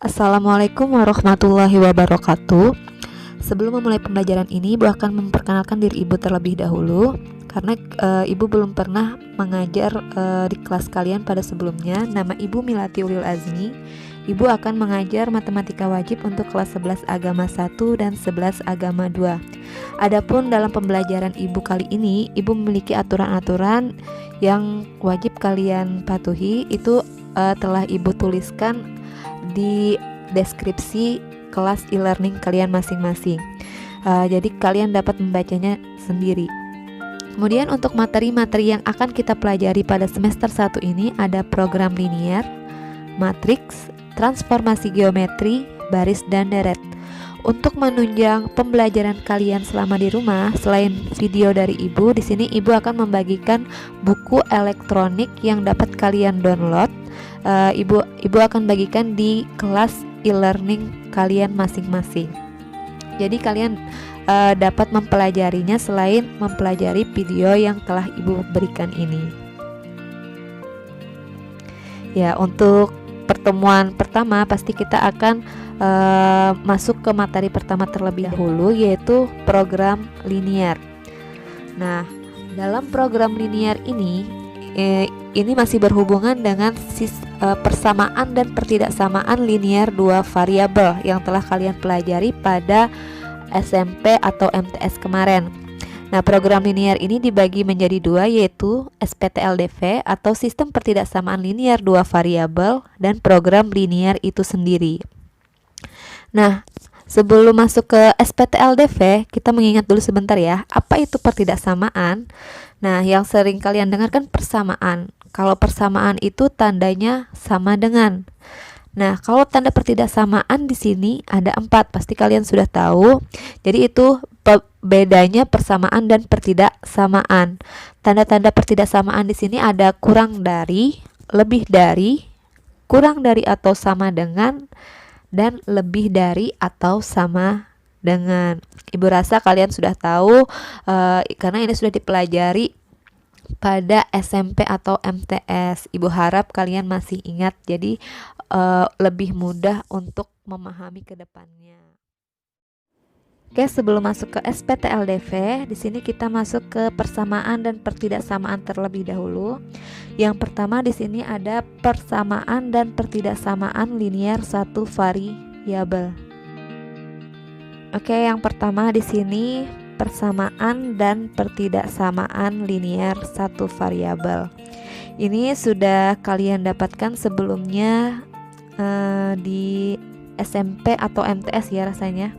Assalamualaikum warahmatullahi wabarakatuh. Sebelum memulai pembelajaran ini, Ibu akan memperkenalkan diri Ibu terlebih dahulu karena Ibu belum pernah mengajar di kelas kalian pada sebelumnya. Nama Ibu Milati Ulil Azmi. Ibu akan mengajar matematika wajib untuk kelas 11 agama 1 dan 11 agama 2. Adapun dalam pembelajaran Ibu kali ini, Ibu memiliki aturan-aturan yang wajib kalian patuhi. Itu telah Ibu tuliskan di deskripsi kelas e-learning kalian masing-masing. Jadi kalian dapat membacanya sendiri. Kemudian untuk materi-materi yang akan kita pelajari pada semester 1 ini ada program linear, matriks, transformasi geometri, baris dan deret. Untuk menunjang pembelajaran kalian selama di rumah, selain video dari Ibu, di sini Ibu akan membagikan buku elektronik yang dapat kalian download. Ibu akan bagikan di kelas e-learning kalian masing-masing. Jadi kalian dapat mempelajarinya selain mempelajari video yang telah Ibu berikan ini. Ya, untuk pertemuan pertama pasti kita akan masuk ke materi pertama terlebih dahulu, yaitu program linear. Nah, dalam program linear ini masih berhubungan dengan persamaan dan pertidaksamaan linear dua variabel yang telah kalian pelajari pada SMP atau MTS kemarin. Nah, program linear ini dibagi menjadi dua, yaitu SPTLDV atau sistem pertidaksamaan linear dua variabel dan program linear itu sendiri. Nah, sebelum masuk ke SPTLDV, kita mengingat dulu sebentar ya, apa itu pertidaksamaan? Nah, yang sering kalian dengar kan persamaan. Kalau persamaan itu tandanya sama dengan. Nah, kalau tanda pertidaksamaan di sini ada 4, pasti kalian sudah tahu. Jadi itu bedanya persamaan dan pertidaksamaan. Tanda-tanda pertidaksamaan di sini ada kurang dari, lebih dari, kurang dari atau sama dengan, dan lebih dari atau sama dengan. Ibu rasa kalian sudah tahu karena ini sudah dipelajari pada SMP atau MTS. Ibu harap kalian masih ingat, jadi lebih mudah untuk memahami ke depannya. Oke, sebelum masuk ke SPTLDV, di sini kita masuk ke persamaan dan pertidaksamaan terlebih dahulu. Yang pertama di sini ada persamaan dan pertidaksamaan linear satu variabel. Oke, yang pertama di sini persamaan dan pertidaksamaan linear satu variabel. Ini sudah kalian dapatkan sebelumnya di SMP atau MTS ya rasanya.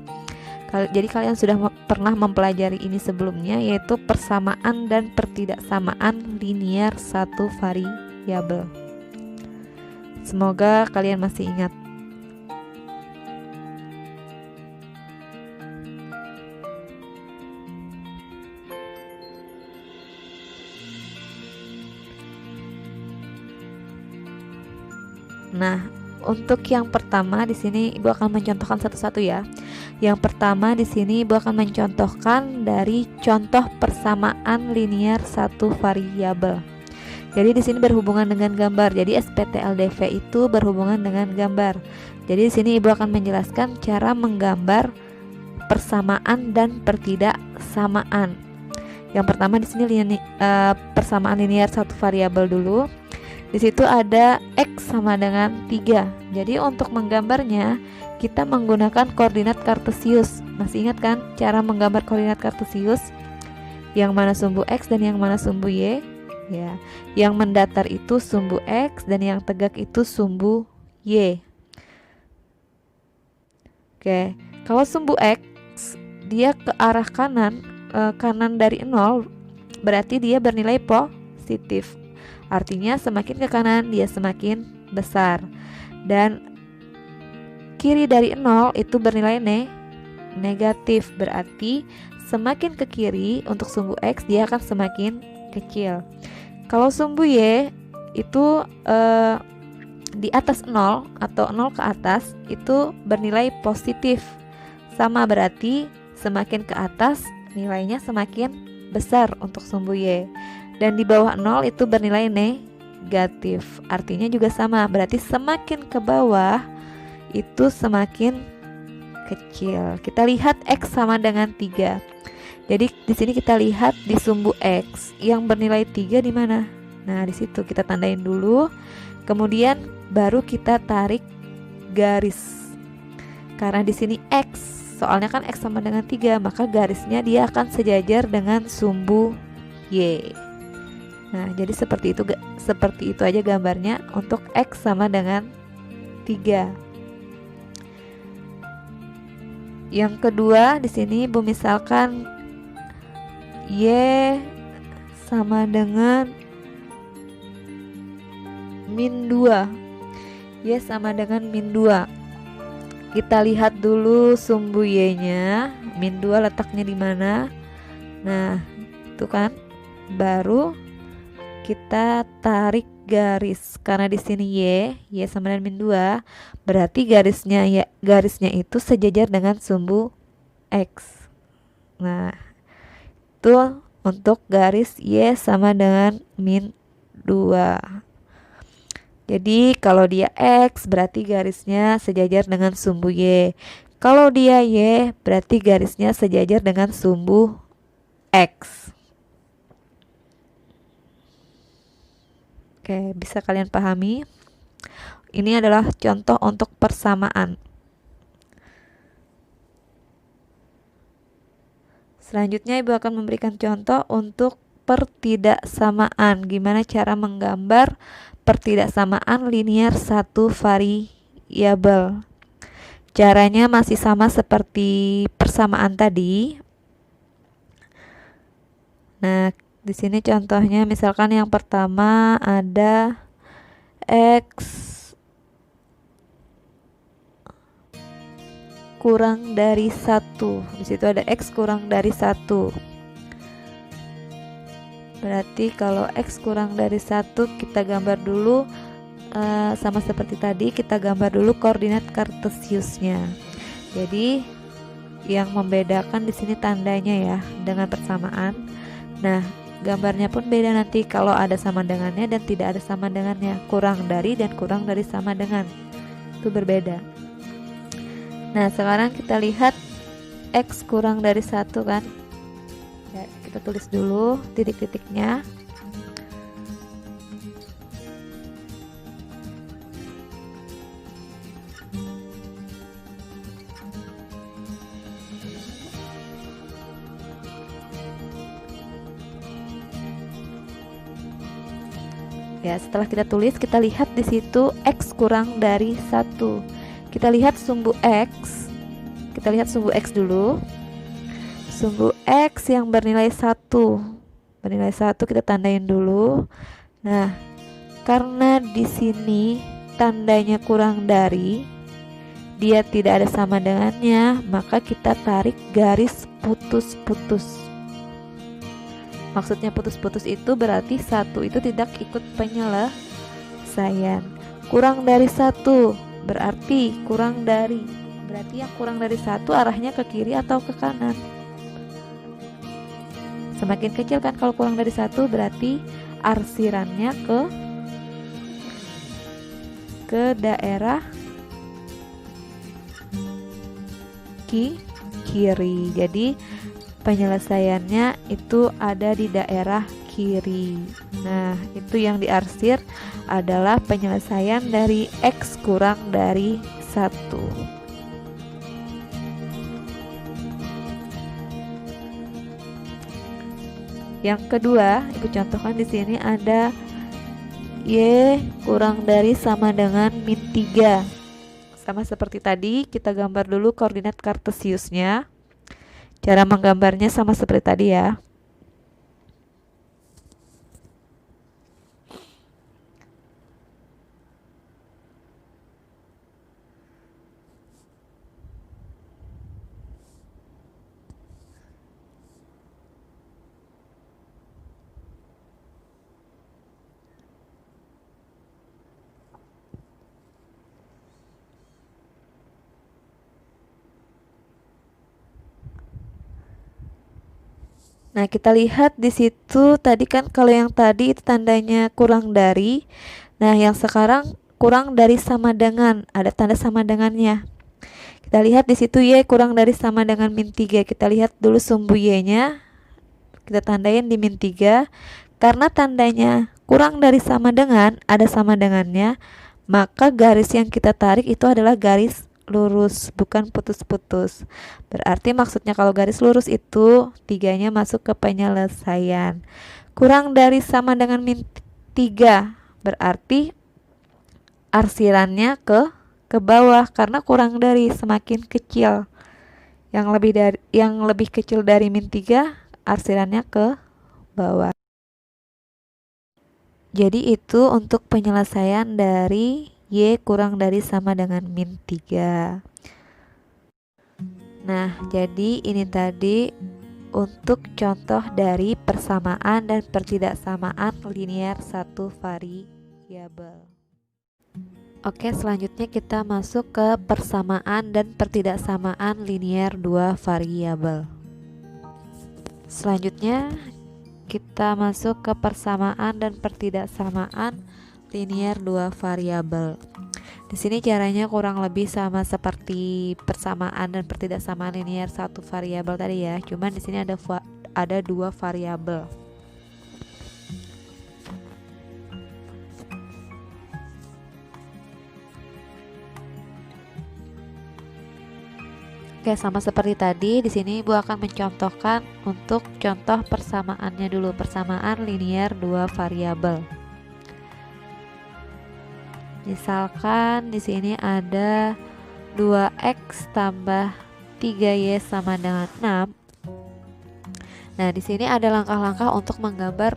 Jadi kalian sudah pernah mempelajari ini sebelumnya, yaitu persamaan dan pertidaksamaan linear satu variabel. Semoga kalian masih ingat. Nah, untuk yang pertama di sini Ibu akan mencontohkan satu-satu ya. Yang pertama di sini Ibu akan mencontohkan dari contoh persamaan linear satu variabel. Jadi di sini berhubungan dengan gambar. Jadi SPTLDV itu berhubungan dengan gambar. Jadi di sini Ibu akan menjelaskan cara menggambar persamaan dan pertidaksamaan. Yang pertama di sini persamaan linear satu variabel dulu. Di situ ada X sama dengan 3. Jadi untuk menggambarnya kita menggunakan koordinat kartesius. Masih ingat kan cara menggambar koordinat kartesius? Yang mana sumbu X dan yang mana sumbu Y? Ya, yang mendatar itu sumbu X dan yang tegak itu sumbu Y. Oke, kalau sumbu X dia ke arah kanan, kanan dari 0, berarti dia bernilai positif. Artinya semakin ke kanan dia semakin besar. Dan kiri dari 0 itu bernilai negatif. Berarti semakin ke kiri untuk sumbu X dia akan semakin kecil. Kalau sumbu Y itu di atas 0 atau 0 ke atas itu bernilai positif. Sama, berarti semakin ke atas nilainya semakin besar untuk sumbu Y. Dan di bawah 0 itu bernilai negatif. Artinya juga sama, berarti semakin ke bawah itu semakin kecil. Kita lihat X sama dengan 3. Jadi di sini kita lihat di sumbu X yang bernilai 3 di mana? Nah, di situ kita tandain dulu. Kemudian baru kita tarik garis. Karena di sini X, soalnya kan X sama dengan 3, maka garisnya dia akan sejajar dengan sumbu Y. Nah, jadi seperti itu aja gambarnya untuk X sama dengan 3. Yang kedua di sini Bu misalkan Y sama dengan min 2. Y sama dengan min 2. Kita lihat dulu sumbu Y-nya. Min 2 letaknya di mana? Nah, itu kan. Baru kita tarik garis. Karena di sini Y sama dengan min 2, berarti garisnya itu sejajar dengan sumbu X. Nah, itu untuk garis Y sama dengan min 2. Jadi kalau dia X berarti garisnya sejajar dengan sumbu Y. Kalau dia Y berarti garisnya sejajar dengan sumbu X. Oke, bisa kalian pahami? Ini adalah contoh untuk persamaan. Selanjutnya Ibu akan memberikan contoh untuk pertidaksamaan. Gimana cara menggambar pertidaksamaan linear satu variabel. Caranya masih sama seperti persamaan tadi. Nah, di sini contohnya misalkan yang pertama ada X kurang dari 1. Di situ ada X kurang dari 1. Berarti kalau X kurang dari 1 kita gambar dulu sama seperti tadi, kita gambar dulu koordinat kartesiusnya. Jadi yang membedakan di sini tandanya ya dengan persamaan. Nah, gambarnya pun beda nanti kalau ada sama dengannya dan tidak ada sama dengannya. Kurang dari dan kurang dari sama dengan. Itu berbeda. Nah, sekarang kita lihat X kurang dari 1 kan. Ya, kita tulis dulu titik-titiknya. Ya, setelah kita tulis, kita lihat di situ X kurang dari 1. Kita lihat sumbu X. Kita lihat sumbu X dulu. Sumbu X yang bernilai 1. Bernilai 1 kita tandain dulu. Nah, karena di sini tandanya kurang dari, dia tidak ada sama dengannya, maka kita tarik garis putus-putus. Maksudnya putus-putus itu berarti 1 itu tidak ikut penyelesaian. Kurang dari 1 berarti kurang dari. Berarti yang kurang dari 1 arahnya ke kiri atau ke kanan. Semakin kecil kan kalau kurang dari 1, berarti arsirannya ke daerah kiri. Jadi penyelesaiannya itu ada di daerah kiri. Nah, itu yang diarsir adalah penyelesaian dari X kurang dari 1. Yang kedua, Ibu contohkan di sini ada Y kurang dari sama dengan min 3. Sama seperti tadi, kita gambar dulu koordinat kartesiusnya. Cara menggambarnya sama seperti tadi ya. Nah, kita lihat di situ tadi kan kalau yang tadi itu tandanya kurang dari. Nah, yang sekarang kurang dari sama dengan, ada tanda sama dengannya. Kita lihat di situ Y kurang dari sama dengan min 3. Kita lihat dulu sumbu Y-nya. Kita tandain di min 3. Karena tandanya kurang dari sama dengan, ada sama dengannya, maka garis yang kita tarik itu adalah garis lurus, bukan putus-putus. Berarti maksudnya kalau garis lurus itu 3-nya masuk ke penyelesaian. Kurang dari sama dengan min 3 berarti arsirannya ke bawah, karena kurang dari semakin kecil. Yang lebih kecil dari min 3 arsirannya ke bawah. Jadi itu untuk penyelesaian dari Y kurang dari sama dengan min 3. Nah, jadi ini tadi untuk contoh dari persamaan dan pertidaksamaan linear satu variabel. Oke, selanjutnya kita masuk ke persamaan dan pertidaksamaan linear dua variabel. Selanjutnya kita masuk ke persamaan dan pertidaksamaan linear dua variabel. Di sini caranya kurang lebih sama seperti persamaan dan pertidaksamaan linear satu variabel tadi ya. Cuman di sini ada dua variabel. Oke, sama seperti tadi, di sini Ibu akan mencontohkan untuk contoh persamaannya dulu, persamaan linear dua variabel. Misalkan di sini ada 2x tambah 3y sama dengan 6. Nah, di sini ada langkah-langkah untuk menggambar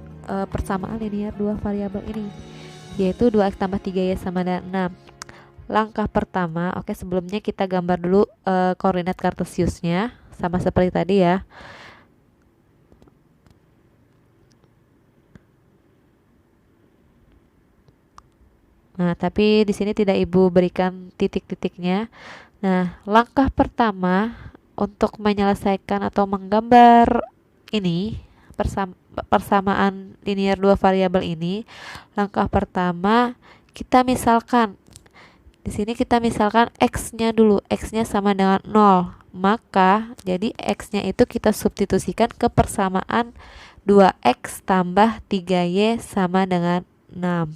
persamaan linear dua variabel ini, yaitu 2x tambah 3y sama dengan 6. Langkah pertama, oke, sebelumnya kita gambar dulu koordinat kartesiusnya sama seperti tadi ya. Nah, tapi di sini tidak Ibu berikan titik-titiknya. Nah, langkah pertama untuk menyelesaikan atau menggambar ini persamaan linear dua variabel ini, langkah pertama kita misalkan di sini kita misalkan x-nya dulu, x-nya sama dengan 0. Maka jadi x-nya itu kita substitusikan ke persamaan 2x tambah 3y sama dengan 6.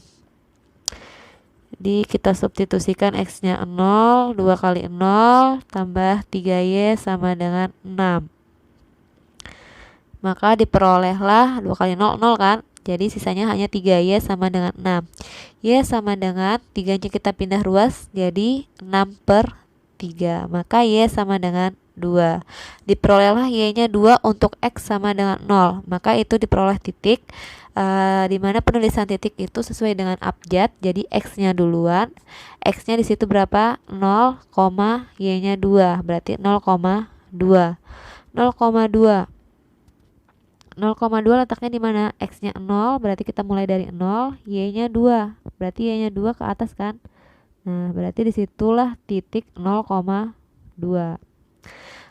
Jadi kita substitusikan x-nya 0, 2 kali 0 tambah 3y sama dengan 6. Maka diperolehlah 2 kali 0, 0 kan? Jadi sisanya hanya 3y sama dengan 6. Y sama dengan 3-nya kita pindah ruas jadi 6/3. Maka Y sama dengan 2. Diperolehlah Y-nya 2 untuk X sama dengan 0. Maka itu diperoleh titik. Dimana penulisan titik itu sesuai dengan abjad. Jadi X-nya duluan. X-nya di situ berapa? 0, Y-nya 2. Berarti 0,2. 0,2 letaknya di mana? X-nya 0, berarti kita mulai dari 0, Y-nya 2. Berarti Y-nya 2 ke atas kan? Nah, berarti disitulah titik 0,2.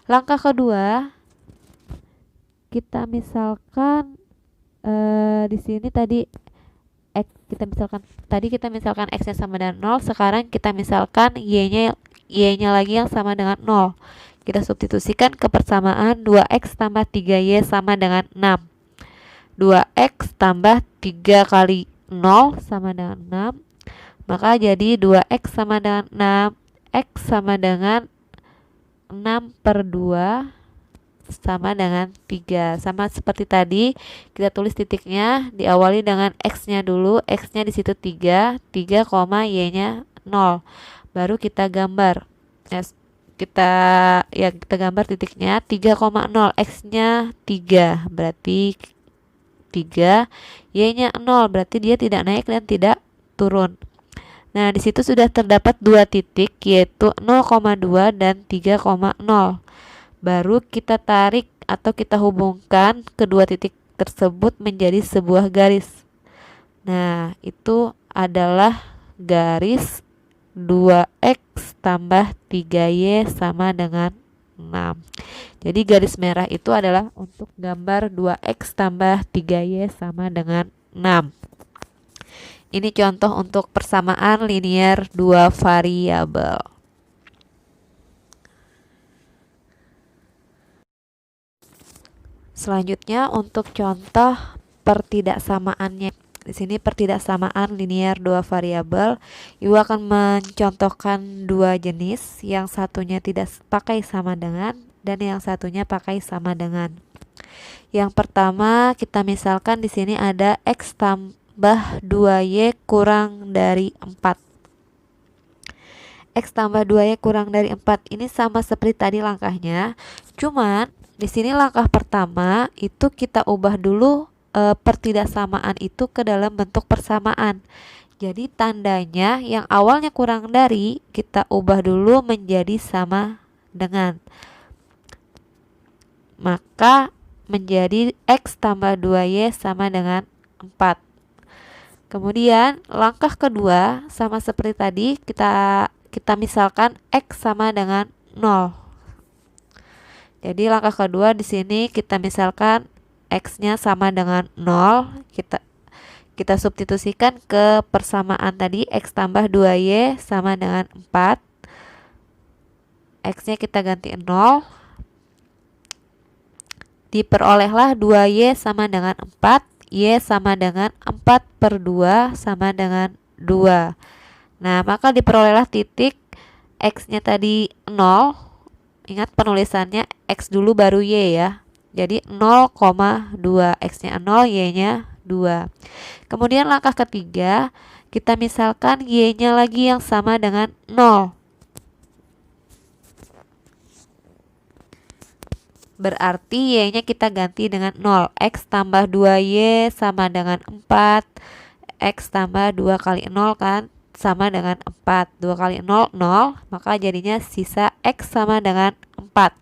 Langkah kedua, kita misalkan di sini tadi kita misalkan X-nya sama dengan 0, sekarang kita misalkan Y-nya lagi yang sama dengan 0. Kita substitusikan ke persamaan 2x tambah 3y sama dengan 6. 2x tambah 3 kali 0 sama dengan 6. Maka jadi 2x sama dengan 6. X sama dengan 6/2 sama dengan 3. Sama seperti tadi, kita tulis titiknya diawali dengan x-nya dulu. X-nya di situ 3, y-nya 0. Baru kita gambar. Kita gambar titiknya 3,0, x-nya 3 berarti 3, y-nya 0 berarti dia tidak naik dan tidak turun. Nah, di situ sudah terdapat dua titik yaitu 0,2 dan 3,0. Baru kita tarik atau kita hubungkan kedua titik tersebut menjadi sebuah garis. Nah, itu adalah garis 2x tambah 3y sama dengan 6. Jadi garis merah itu adalah untuk gambar 2x tambah 3y sama dengan 6. Ini contoh untuk persamaan linear dua variabel. Selanjutnya untuk contoh pertidaksamaannya. Di sini pertidaksamaan linear dua variabel. Ibu akan mencontohkan dua jenis, yang satunya tidak pakai sama dengan dan yang satunya pakai sama dengan. Yang pertama kita misalkan di sini ada X tambah 2Y kurang dari 4. X tambah 2Y kurang dari 4 ini sama seperti tadi langkahnya. Cuman di sini langkah pertama itu kita ubah dulu pertidaksamaan itu ke dalam bentuk persamaan. Jadi tandanya yang awalnya kurang dari kita ubah dulu menjadi sama dengan. Maka menjadi X tambah 2Y sama dengan 4. Kemudian langkah kedua sama seperti tadi, kita misalkan X sama dengan 0. Jadi langkah kedua di sini kita misalkan X-nya sama dengan 0. Kita substitusikan ke persamaan tadi, X tambah 2Y sama dengan 4. X-nya kita ganti 0. Diperolehlah 2Y sama dengan 4. Y sama dengan 4/2 sama dengan 2. Nah, maka diperolehlah titik X-nya tadi 0. Ingat penulisannya X dulu baru Y ya. Jadi 0,2. X-nya 0, Y-nya 2. Kemudian langkah ketiga, kita misalkan Y-nya lagi yang sama dengan 0. Berarti Y-nya kita ganti dengan 0. X tambah 2Y sama dengan 4. X tambah 2 kali 0 kan sama dengan 4. 2 kali 0, 0. Maka jadinya sisa X sama dengan 4.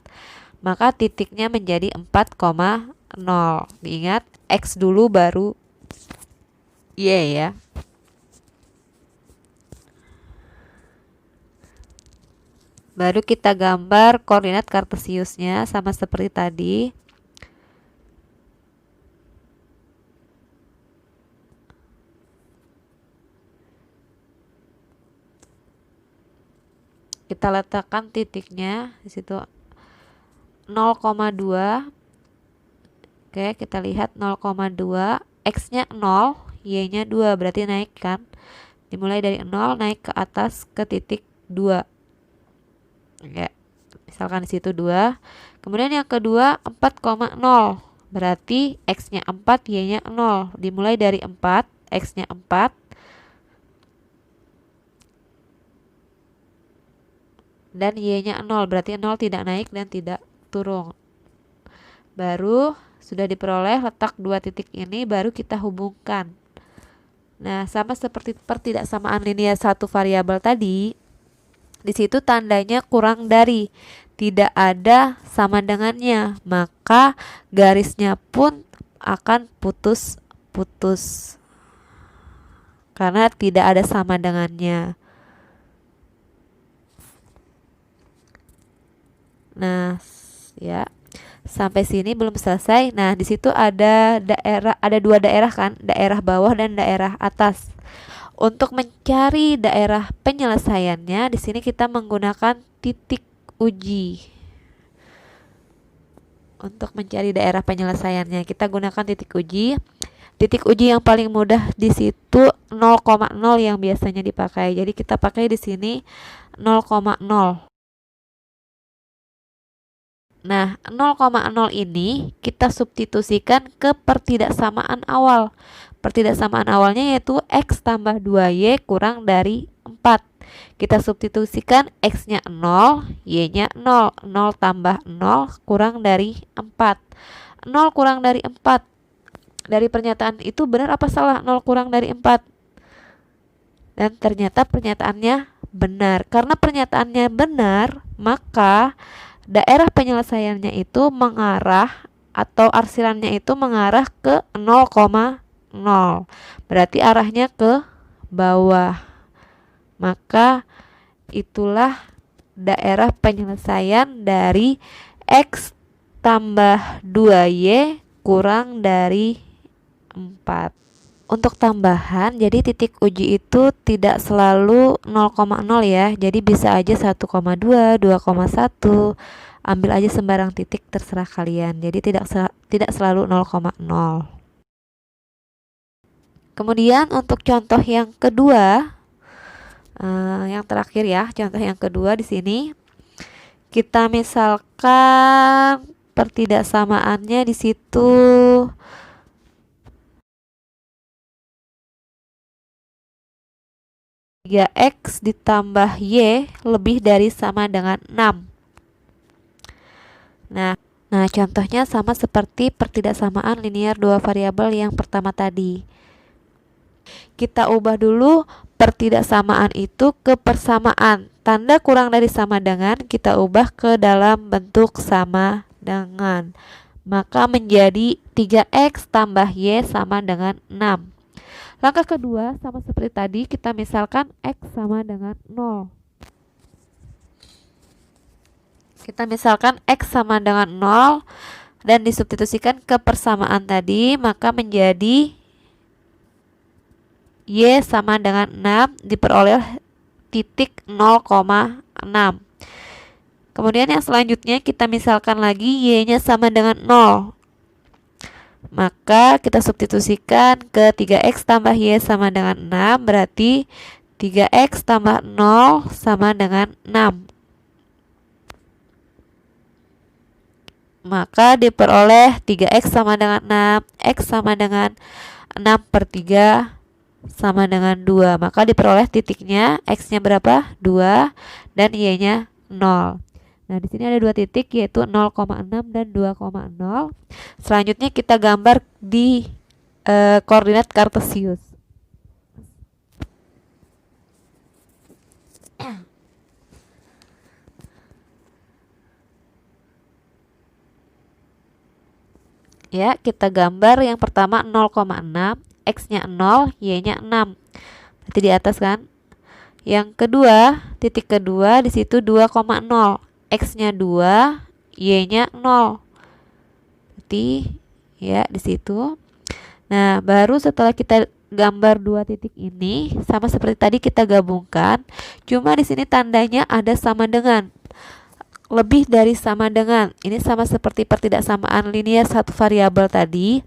Maka titiknya menjadi 4,0. Diingat X dulu baru Y ya. Baru kita gambar koordinat kartesiusnya sama seperti tadi. Kita letakkan titiknya di situ 0,2. Oke, kita lihat 0,2. X-nya 0, Y-nya 2, berarti naik kan. Dimulai dari 0 naik ke atas ke titik 2. Ya, misalkan di situ 2. Kemudian yang kedua 4,0. Berarti X-nya 4, Y-nya 0. Dimulai dari 4, X-nya 4. Dan Y-nya 0, berarti 0 tidak naik dan tidak turun. Baru sudah diperoleh letak dua titik ini, baru kita hubungkan. Nah, sama seperti pertidaksamaan linear satu variabel tadi, di situ tandanya kurang dari, tidak ada sama dengannya, maka garisnya pun akan putus-putus karena tidak ada sama dengannya. Nah, ya. Sampai sini belum selesai. Nah, di situ ada dua daerah kan, daerah bawah dan daerah atas. Untuk mencari daerah penyelesaiannya, di sini kita menggunakan titik uji. Untuk mencari daerah penyelesaiannya, kita gunakan titik uji. Titik uji yang paling mudah di situ 0,0 yang biasanya dipakai. Jadi kita pakai di sini 0,0. Nah, 0,0 ini kita substitusikan ke pertidaksamaan awal. Pertidaksamaan awalnya yaitu X tambah 2Y kurang dari 4. Kita substitusikan X-nya 0, Y-nya 0. 0 tambah 0 kurang dari 4. 0 kurang dari 4. Dari pernyataan itu benar apa salah 0 kurang dari 4? Dan ternyata pernyataannya benar. Karena pernyataannya benar, maka daerah penyelesaiannya itu mengarah atau arsirannya itu mengarah ke 0,0. Berarti arahnya ke bawah. Maka itulah daerah penyelesaian dari X tambah 2Y kurang dari 4. untuk tambahan, jadi titik uji itu tidak selalu 0,0 ya. Jadi bisa aja 1,2, 2,1. Ambil aja sembarang titik terserah kalian. Jadi tidak selalu 0,0. Kemudian untuk contoh yang kedua, yang terakhir ya, contoh yang kedua di sini kita misalkan pertidaksamaannya di situ 3x ditambah y lebih dari sama dengan 6. Nah, contohnya sama seperti pertidaksamaan linear dua variabel yang pertama tadi. Kita ubah dulu pertidaksamaan itu ke persamaan. Tanda kurang dari sama dengan kita ubah ke dalam bentuk sama dengan. Maka menjadi 3x tambah y sama dengan 6. Langkah kedua, sama seperti tadi, kita misalkan x sama dengan 0. Kita misalkan x sama dengan 0 dan disubstitusikan ke persamaan tadi, maka menjadi y sama dengan 6 diperoleh titik 0,6. Kemudian yang selanjutnya kita misalkan lagi y-nya sama dengan 0. Maka kita substitusikan ke 3x tambah y sama dengan 6, berarti 3x tambah 0 sama dengan 6. Maka diperoleh 3x sama dengan 6, x sama dengan 6/3 sama dengan 2. Maka diperoleh titiknya, x-nya berapa? 2 dan y-nya 0. Nah, di sini ada dua titik yaitu 0,6 dan 2,0. Selanjutnya kita gambar di koordinat kartesius. Ya, kita gambar yang pertama 0,6, x-nya 0, y-nya 6. Berarti di atas kan? Yang kedua, titik kedua di situ 2,0. X-nya 2, y-nya 0. Berarti ya di situ. Nah, baru setelah kita gambar dua titik ini sama seperti tadi kita gabungkan. Cuma di sini tandanya ada sama dengan. Lebih dari sama dengan. Ini sama seperti pertidaksamaan linear satu variabel tadi.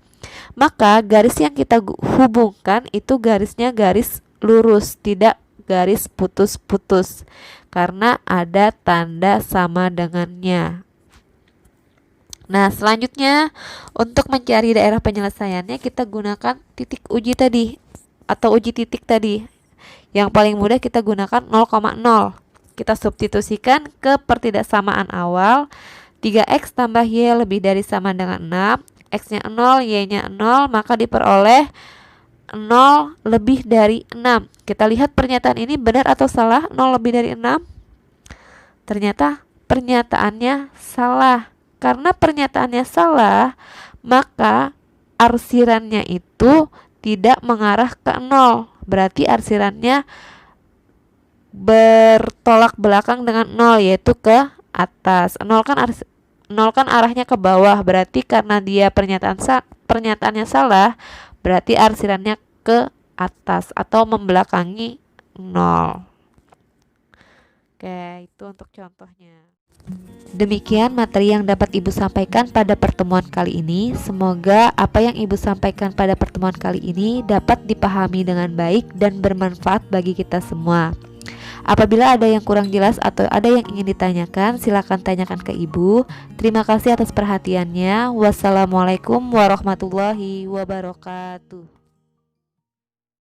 Maka garis yang kita hubungkan itu garisnya garis lurus, tidak garis putus-putus, karena ada tanda sama dengannya. Nah, selanjutnya untuk mencari daerah penyelesaiannya kita gunakan titik uji tadi atau uji titik tadi. Yang paling mudah kita gunakan 0,0. Kita substitusikan ke pertidaksamaan awal. 3x tambah y lebih dari sama dengan 6, x-nya 0, y-nya 0, maka diperoleh 0 lebih dari 6. Kita lihat pernyataan ini benar atau salah? 0 lebih dari 6. Ternyata pernyataannya salah. Karena pernyataannya salah, maka arsirannya itu tidak mengarah ke 0. Berarti arsirannya bertolak belakang dengan 0, yaitu ke atas. 0 kan arahnya ke bawah. Berarti karena dia pernyataannya salah, berarti arsirannya ke atas atau membelakangi 0. Oke, itu untuk contohnya. Demikian materi yang dapat Ibu sampaikan pada pertemuan kali ini. Semoga apa yang Ibu sampaikan pada pertemuan kali ini dapat dipahami dengan baik dan bermanfaat bagi kita semua. Apabila ada yang kurang jelas atau ada yang ingin ditanyakan, silakan tanyakan ke Ibu. Terima kasih atas perhatiannya. Wassalamualaikum warahmatullahi wabarakatuh.